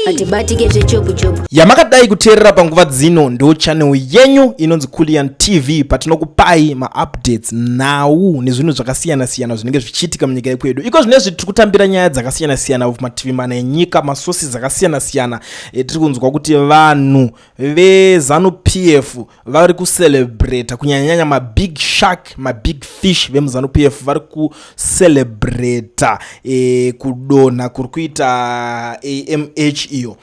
atibatike zvechopu-chopu yamakadai kuteerera panguva dzino ndo channel yenyu inonzi Kulian TV patinokupai maupdates nhau nezvinhu zvakasiyana-siyana zvinenge zvichiitika munyika yekwedu. Iko zvinezvi tiri kutambira nyaya dzakasiyana-siyana kumativi mana enyika, masosi dzakasiyana-siyana. Tiri kunzwa kuti vanhu veZanupf vari kucelebrate kunyanya-nyanya mabig shark, mabig fish vemuZanupf vari kucelebrate kudonha kuri kuita AMH iyo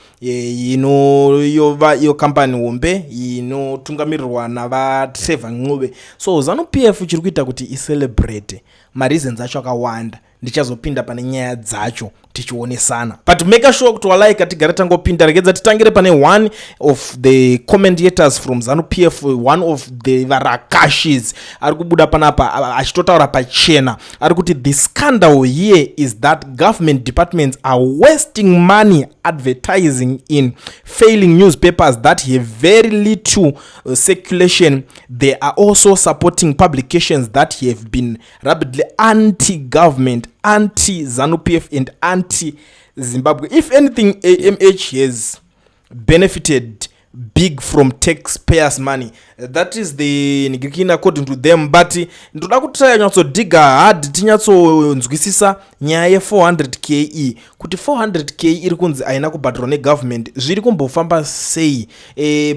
kampani hombe inotungamirirwa navaTrevor Ncube. So Zanupf chiri kuita kuti icelebrate. Mareasons acho akawanda, ndichazopinda pane nyaya dzacho tichionesana, but make sure kuti walike tigare tangopinda. Regedza titangire pane one of the commentators from Zanupf, one of the varakashis ari kubuda panapa achitotaura pachena. Ari kuti the scandal here is that government departments are wasting money advertising in failing newspapers that have very little circulation. They are also supporting publications that have been rapidly anti-government, anti-Zanupf and anti-Zimbabwe. If anything, AMH has benefited big from taxpayers' money. That is the Nigirikina according to them. But ndoda kutaya nyatsodiga hard tinyatsonzwisisa nyaya 400k kuti 400k iri kunzi aina kubhadharwa negovernment zviri kumbofamba sei,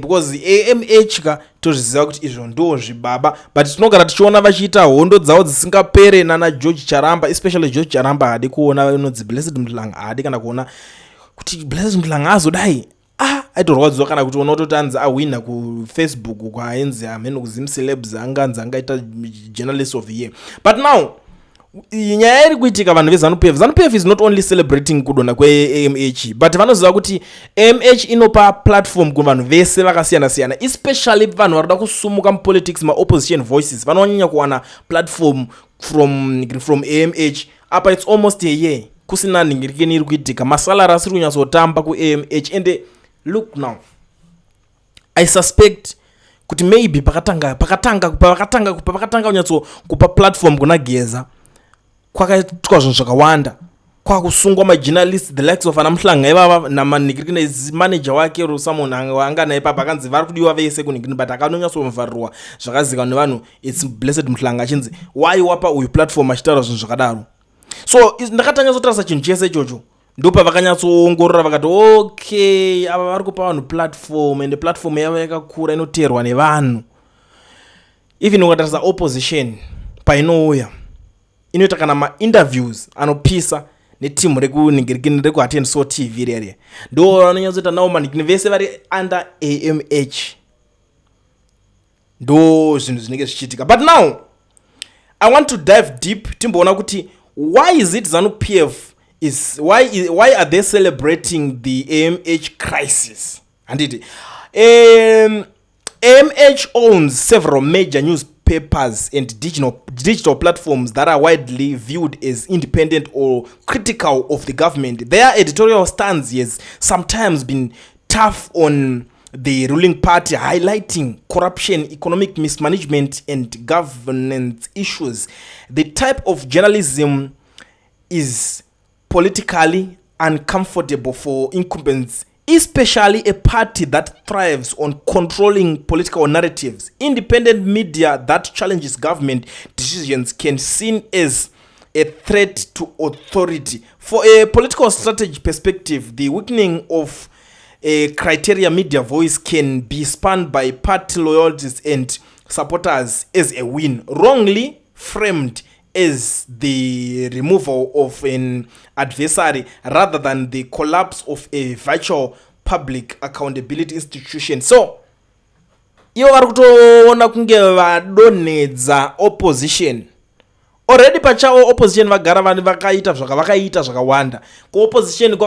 because AMH ka tozviziva kuti izvo ndo zvibaba, but tinogara tichiona vachiita hondo dzavo dzisingapere nana George Charamba, especially George Charamba. Hadi kuona inonzi Blessed Mhlanga, hadi kana kuona kuti Blessed Mhlanga azodai aitorwadziwa kana kuti unototanzi awina kuFacebook kwaenzi amene kuzimcelebs anganzi angaita journalist of the year. But now nyaya iri kuitika vanhu veZanupf is not only celebrating kudonha kweAMH, but vanoziva kuti AMH inopa platform kuvanhu vese vakasiyana-siyana, especially vanhu varikuda kusumuka mupolitics, maopposition voices vanonyanya kuwana platform from AMH. Apa it's almost a year kusina ningirikeni iri kuitika, masalari asiri kunyatsotamba kuAMH. And look now, I suspect kuti maybe pakatanga unyatso kupa platform kuna Geza kwakaitwa zvinhu zvakawanda, kwakusungwa majournalists the likes of Anamhlanga ivava namanigirikina manager wake or someone anga naye papa akanzi vari kudiwa vese kunigirikina, but akanonyatsovarirwa zvakazikanwa nevanhu. It's Blessed Mhlanga achinzi why wapa uyu platform achitaura zvinhu zvakadaro. So ndakatanga zotarisa chinhu chese ichocho, ndopa vakanyatsoongorora vakati okay, ava vari kupa vanhu platform, and platform yavo yakakura inoteerwa nevanhu. Even ukatarisa opposition painouya inoita kana ma-interviews anopisa netimu rekuningirikini rekuattend so TV rere, ndo vanonyatsoita navo maningirikini vese vari under AMH. Ndo zvinhu zvinenge zvichiitika. But now I want to dive deep timboona kuti why is it Zanupf why are they celebrating the AMH crisis? And AMH owns several major newspapers and digital platforms that are widely viewed as independent or critical of the government. Their editorial stance has sometimes been tough on the ruling party, highlighting corruption, economic mismanagement, and governance issues. The type of journalism is politically uncomfortable for incumbents, especially a party that thrives on controlling political narratives. Independent media that challenges government decisions can be seen as a threat to authority. For a political strategy perspective, the weakening of a criteria media voice can be spun by party loyalties and supporters as a win, wrongly framed as the removal of an adversary rather than the collapse of a virtual public accountability institution. So ivo vari kutoona kunge vadonhedza opposition. Already pachavo opposition vagara vanhu vakaita zvakawanda. Kuopposition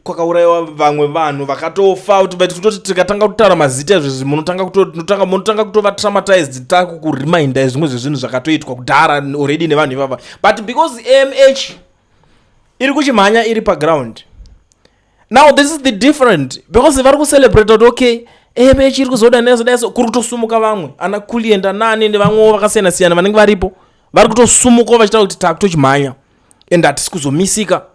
kwakaurayiwa vamwe vanhu vakatofa, kutoti tikatanga kutaura mazita ezvezvi munotanga kutova traumatized takukureminder zvimwe zvezvinhu zvakatoitwa kudhara already nevanhu ivava. But because AMH iri kuchimhanya iri paground, now this is the different, because vari kucelebrate kuti okay AMH iri kuzoda neso kuri kutosumuka vamwe ana Kulienda nani nevamwe vakasiyana-siyana vanenge varipo vari kutosumuka vachitaura kuti takutochimhanya and hatisi kuzomisika.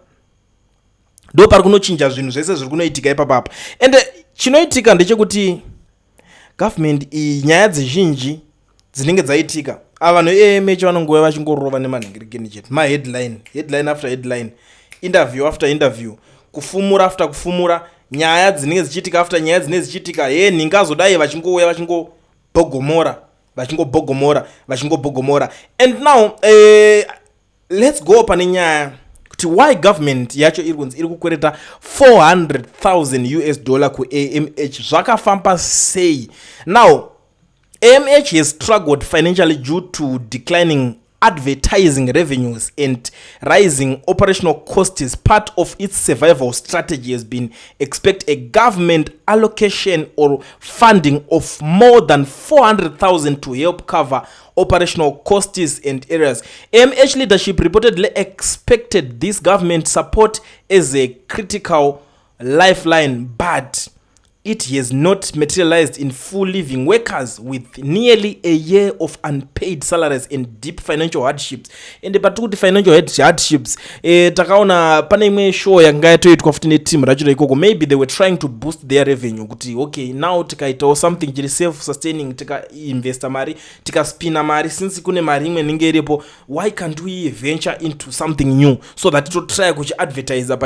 ndo pari kunochinja zvinhu zvese zviri kunoitika ipapapa. Ende chinoitika ndechekuti government nyaya dzizhinji dzinenge dzaitika vanhu eMH vanongova vachingorova nemanhingirikeni chete, headline after headline, interview after interview, kufumura after kufumura, nyaya dzinenge dzichitika after nyaya dzinenge dzichitika. Nhingazodai vachingouya vachingobhogomora. And now let's go pane nyaya kuti why government yacho iri kukwereta $400,000 kuAMH, zvakafamba sei? Now AMH has struggled financially due to declining advertising revenues and rising operational costs. Part of its survival strategy has been expect a government allocation or funding of more than $400,000 to help cover operational costs and areas. AMH leadership reportedly expected this government support as a critical lifeline, but it has not materialized in full, leaving workers with nearly a year of unpaid salaries and deep financial hardships. And patikuti financial hardships, takaona pane imwe show yanga yatoitwa futi neteam racho ikoko, maybe they were trying to boost their revenue kuti okay, now tikaitawo something chiri self sustaining, tika investa mari, tika spina mari, since kune mari imwe ninge iripo, why can't we venture into something new so that to try kuchi advertise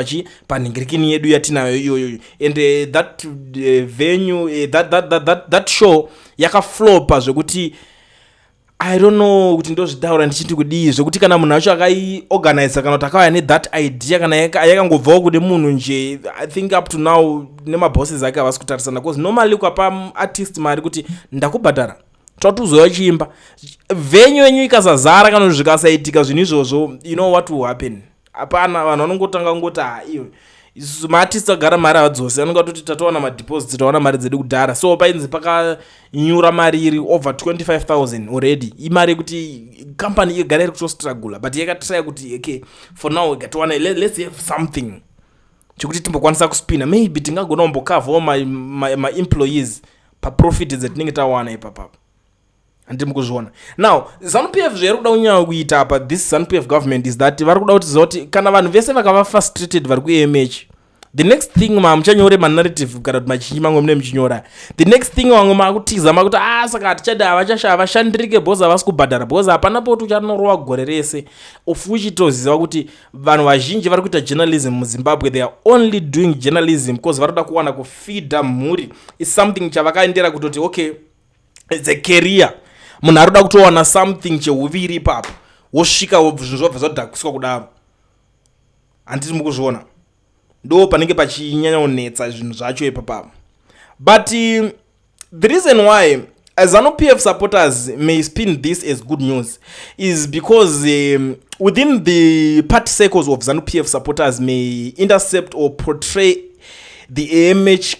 panhingirikini yedu yatinayo iyoyo. And that venue, that show yakaflopa zvekuti I don't know kuti ndozvidaura ndichiti kudii, zvekuti kana munhu acho akaiorganize kana kuti akauya nethat idea kana yakangobvawo kune munhu nje, I think up to now nemabosses ake havasi kutarisana, because normally ukapa artist mari kuti ndakubhadhara tautuzoya chiimba, venue yenyu ikasazara kana zvikasaitika zvinhu izvozvo, you know what will happen? Hapana, vanhu vanongotanga kungoti iyo isusu maartist agara mari havadzosi, anonga toti tatowana madeposit, tawana mari dzedu kudhara, so painzi pakanyura mari iri over 25,000 already, imari yekuti company igara iri kutostruggle, but yakatry kuti okay, for now gatowana let's have something chekuti timbokwanisa kuspina, maybe tingagona kumbokavawo my employees paprofit dzatinenge tawana ipapapa. Handiti mukuzviona. Now Zanupf zviri kuda kunyanya kuita apa this Zanupf government is that vari kuda kuti zoti kana vanhu vese vakava frustrated vari kuAMH, the next thing muchanyore manarrative kana kuti machinji mamwe mune muchinyora, the next thing vamwe makutiza makuti saka hatichada havashandirike bhoza havasi kubhadhara bhoza, hapana poti uchanorova gore rese, of which itoziva kuti vanhu vazhinji vari kuita journalism muZimbabwe, they are only doing journalism because vari kuda kuwana kufeeda mhuri, is something chavakaendera kutoti okay, it's a career, munhu ari kuda kutowana something cheuviri ipapo, wosvika zvinhu zvobva zvadhakuswa kudaro. Handiti mukuzviona, ndo panenge pachinyanya kunetsa zvinhu zvacho ipapo. But the reason why ZANU-PF supporters may spin this as good news is because within the party circles of ZANU-PF supporters may intercept or portray the AMH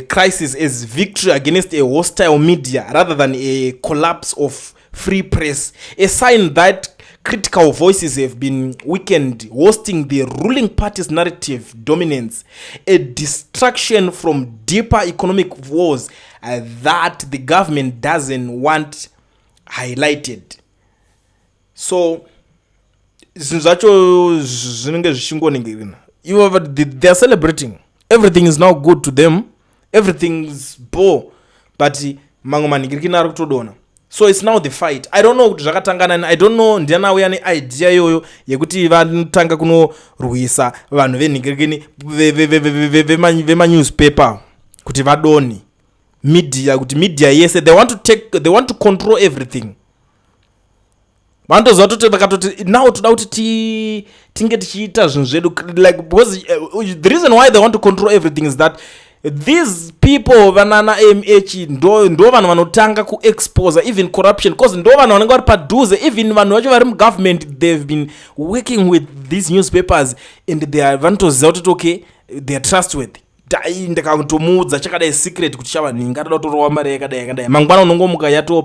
crisis as victory against a hostile media rather than a collapse of free press, a sign that critical voices have been weakened, hosting the ruling party's narrative dominance, a distraction from deeper economic wars that the government doesn't want highlighted. So zvinhu zvacho zvinenge zvichingoningirina, they are celebrating, everything is now good to them, everything's poor, but mamwe manhingirikini ari kutodona. So it's now the fight. I don't know kuti zvakatangana, I don't know ndiana auya neidea iyoyo yekuti vanotanga kunorwisa vanhu venhingirikini vemanewspaper kuti vadoni media, kuti media yese they want to control everything. Vantoziva kuti vakatoti now toda kuti tinge tichiita zvinhu zvedu, like because the reason why they want to control everything is that these people vanana AMH ndo vanhu vanotanga kuexpose even corruption, because ndo vanhu vanenge vari padhuze, even vanhu vacho vari mugovernment they've been working with these newspapers and they are vanotoziva kuti okay they are trustworthy. Ndakatomudza chakadai secret kuti chava nhinga toda kutorowa mari yakadai mangwana unongomuka yatoo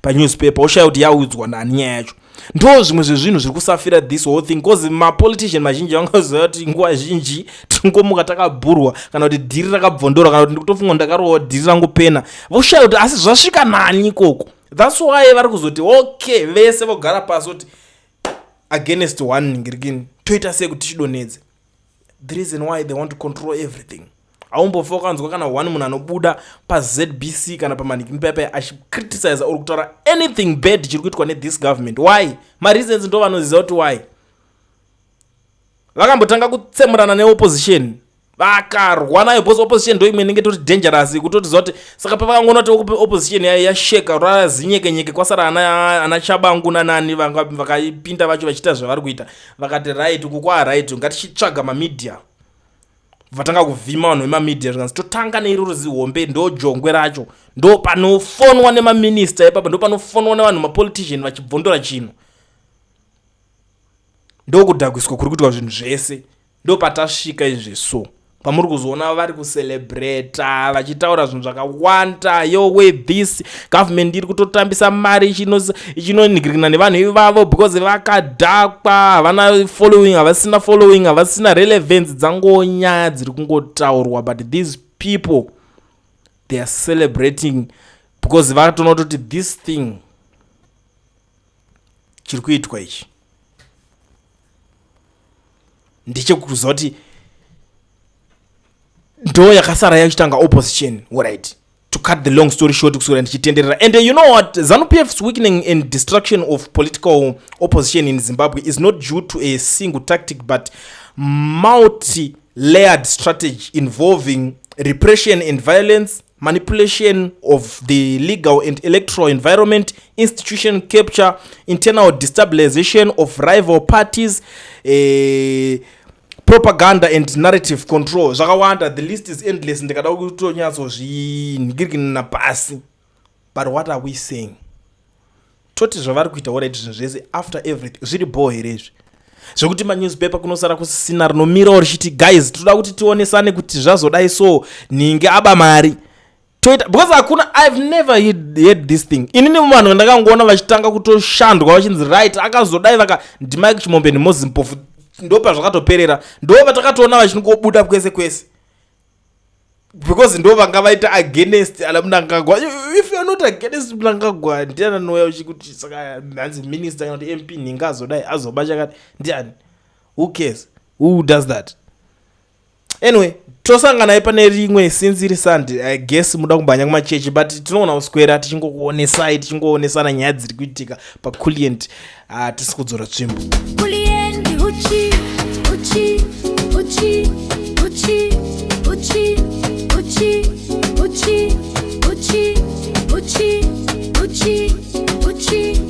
panewspaper oshaya kuti yaudzwa nani nyaya yacho. Ndo zvimwe zvezvinhu zviri kusafira this whole thing, because mapolitician mazhinji vangaziva kuti nguva zhinji tingomuka takabhurwa kana kuti dhiri rakabvondora kana kuti ndikutofunga ndakarowa dhiri rangu pena, voshaya kuti asi zvasvika nani ikoko. That's why vari kuzoti okay vese vogara pasi kuti against one nhingirikini toita sei kuti tichidonedze. the reason why they want to control everything. Aumbofa kanzwa kana one munhu anobuda paZBC kana pamanikini pepe achicriticize or kutaura anything bad chiri kuitwa this government. Why? Reasons ndo vanoziva kuti why. Vakambotanga kutsemurana neopposition vakarwa nayo because opposition ndo imwe inenge toti dangerous kutotiziva kuti saka pavakangoona kuti opposition yasheka razinyekenyeke kwasara ana Chabangu nanani vakapinda vacho vachiita zvavari kuita vakati right uku right ngatichitsvaga mamedia vatanga kuvhima vanhu vemamedia zvikanzi totanga neiroro zihombe ndo jongwe racho ndo panofonwa nemaminista ipapo ndo panofonwa nevanhu mapolitician vachibvondora chinhu ndo kudhagwiswa kuri kuitwa zvinhu zvese ndo patasvika izvi so pamuri kuzoona vari kucelebrata vachitaura zvinhu zvakawanda yo way this government iri kutotambisa mari ichinonigirikana nevanhu ivavo because vakadhakwa havana following havasina following havasina relevance dzangonya dziri kungotaurwa but these people they are celebrating because vakatoona kuti this thing chiri kuitwa ichi ndichekuziva kuti ndo yakasara yachitanga opposition. Alright, to cut the long story short kusura ndichitenderera. And you know what, ZANU-PF's weakening and destruction of political opposition in Zimbabwe is not due to a single tactic but multi-layered strategy involving repression and violence, manipulation of the legal and electoral environment, institution capture, internal destabilization of rival parties, propaganda and narrative control. Zvakawanda, the list is endless. Ndikada kutonyatso zvinigirikina pasi. But what are we saying? Toti zvavari kuita already zvinhu zvese after everything zviri bore here izvi zvekuti manewspaper kunosara kusina rinomirawo richiti guys toda kuti tionesane kuti zvazodai so ninge aba mari toita because hakuna I've never heard this thing. Inini vanhu ndakangoona vachitanga kutoshandwa vachinzi right akazodai vaka ndimike chimombe nemozimpofu ndopa zvakatoperera ndo vatakatoona vachingobuda kwese kwese because ndo vanga vaita against ala Mnangagwa. If you are not against Mnangagwa ndiana noya uchikuti saka nanzi minister kana kuti MP ningazodai azobacha kati ndiani who cares who does that anyway tosangana ipane rimwe since iri Sunday I guess muda kumbanya kumachechi but tinoona uswera tichingokuonesai tichingoonesana nyaya dziri kuitika pakulient tisikudzora tsvimbo kulient uchi uchi uchi uchi uchi uchi uchi uchi uchi uchi uchi